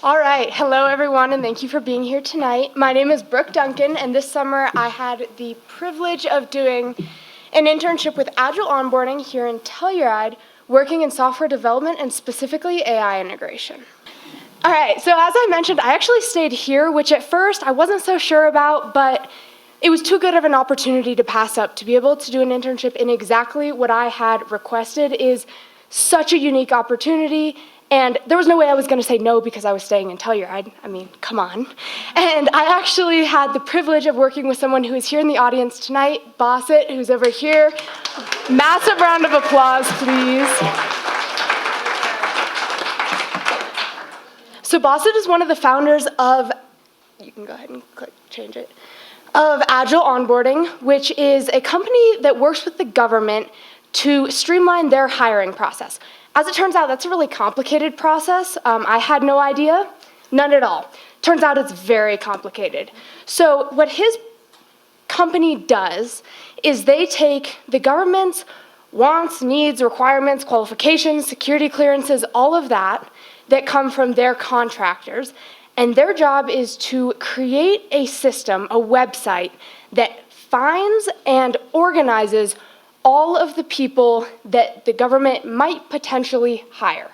All right, hello everyone, and thank you for being here tonight. My name is Brooke Duncan, and this summer I had the privilege of doing an internship with Agile Onboarding here in Telluride, working in software development and specifically AI integration. All right, so as I mentioned, I actually stayed here, which at first I wasn't so sure about, but it was too good of an opportunity to pass up. To be able to do an internship in exactly what I had requested is such a unique opportunity. And there was no way I was going to say no because I was staying in Telluride. I mean, come on. And I actually had the privilege of working with someone who is here in the audience tonight, Bosset, who's over here. Massive round of applause, please. So Bosset is one of the founders of, you can go ahead and change it, of Agile Onboarding, which is a company that works with the government to streamline their hiring process. As it turns out, that's a really complicated process. I had no idea, none at all. Turns out it's very complicated. So what his company does is they take the government's wants, needs, requirements, qualifications, security clearances, all of that come from their contractors, and their job is to create a system, a website, that finds and organizes all of the people that the government might potentially hire.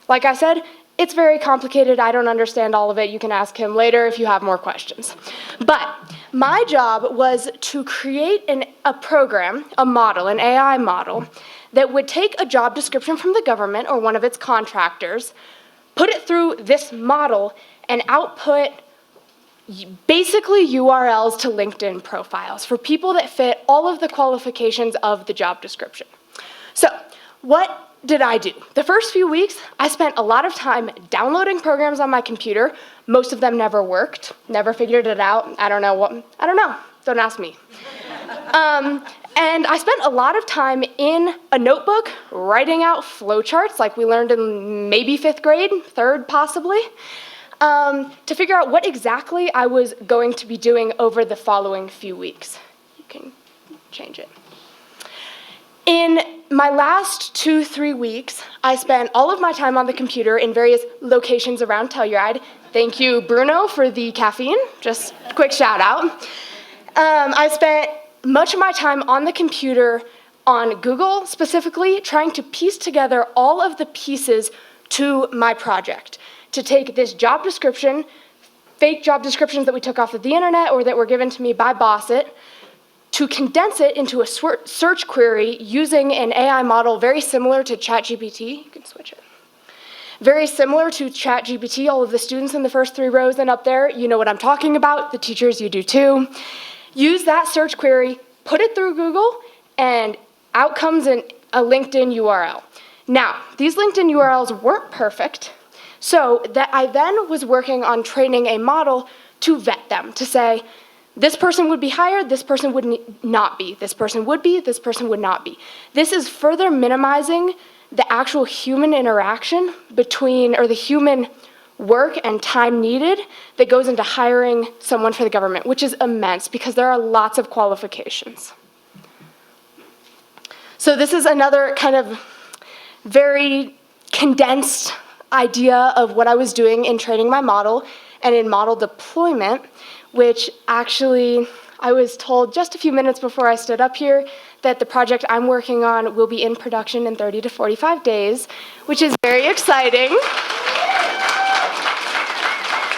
Like I said, it's very complicated. I don't understand all of it. You can ask him later if you have more questions. But my job was to create a program, a model, an AI model, that would take a job description from the government or one of its contractors, put it through this model, and output basically URLs to LinkedIn profiles for people that fit all of the qualifications of the job description. So what did I do? The first few weeks, I spent a lot of time downloading programs on my computer. Most of them never worked, never figured it out. I don't know, don't ask me. And I spent a lot of time in a notebook writing out flowcharts like we learned in maybe 5th grade, 3rd possibly, to figure out what exactly I was going to be doing over the following few weeks. You can change it. In my last 2-3 weeks, I spent all of my time on the computer in various locations around Telluride. Thank you, Bruno, for the caffeine. Just a quick shout out. I spent much of my time on the computer on Google, specifically trying to piece together all of the pieces to my project. To take this job description, fake job descriptions that we took off of the internet or that were given to me by Bosset, to condense it into a search query using an AI model very similar to ChatGPT. You can switch it. Very similar to ChatGPT. All of the students in the first 3 rows and up there, you know what I'm talking about. The teachers, you do too. Use that search query, put it through Google, and out comes a LinkedIn URL. Now, these LinkedIn URLs weren't perfect, so that I then was working on training a model to vet them, to say, this person would be hired, this person would not be, this person would be, this person would not be. This is further minimizing the actual human interaction between, or the human work and time needed that goes into hiring someone for the government, which is immense because there are lots of qualifications. So this is another kind of very condensed idea of what I was doing in training my model and in model deployment, which actually I was told just a few minutes before I stood up here that the project I'm working on will be in production in 30 to 45 days, which is very exciting.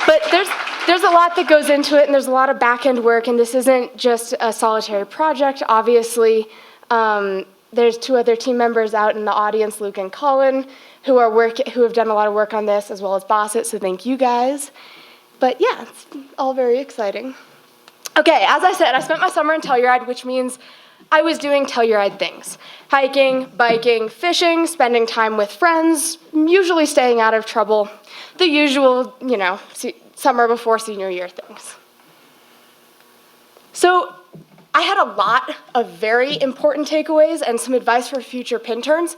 But there's a lot that goes into it, and there's a lot of back-end work, and this isn't just a solitary project. Obviously, there's 2 other team members out in the audience, Luke and Colin, who have done a lot of work on this, as well as Bosset, so thank you guys. But yeah, it's all very exciting. Okay, as I said, I spent my summer in Telluride, which means I was doing Telluride things. Hiking, biking, fishing, spending time with friends, usually staying out of trouble. The usual, summer before senior year things. So I had a lot of very important takeaways and some advice for future Pinterns.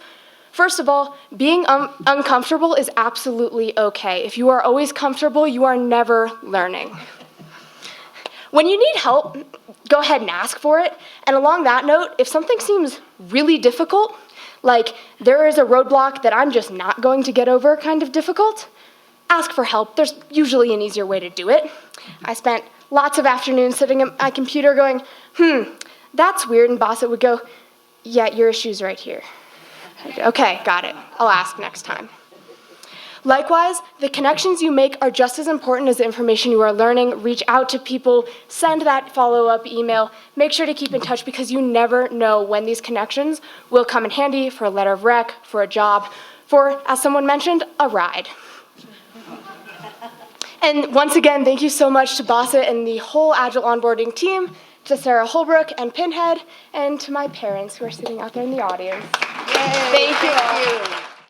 First of all, being uncomfortable is absolutely okay. If you are always comfortable, you are never learning. When you need help, go ahead and ask for it. And along that note, if something seems really difficult, like there is a roadblock that I'm just not going to get over kind of difficult, ask for help. There's usually an easier way to do it. I spent lots of afternoons sitting at my computer going, that's weird, and Bossett would go, yeah, your issue's right here. Okay, got it. I'll ask next time. Likewise, the connections you make are just as important as the information you are learning. Reach out to people, send that follow-up email, make sure to keep in touch because you never know when these connections will come in handy for a letter of rec, for a job, for, as someone mentioned, a ride. And once again, thank you so much to Bossett and the whole Agile Onboarding team, to Sarah Holbrook and Pinhead, and to my parents who are sitting out there in the audience. Yay, thank you.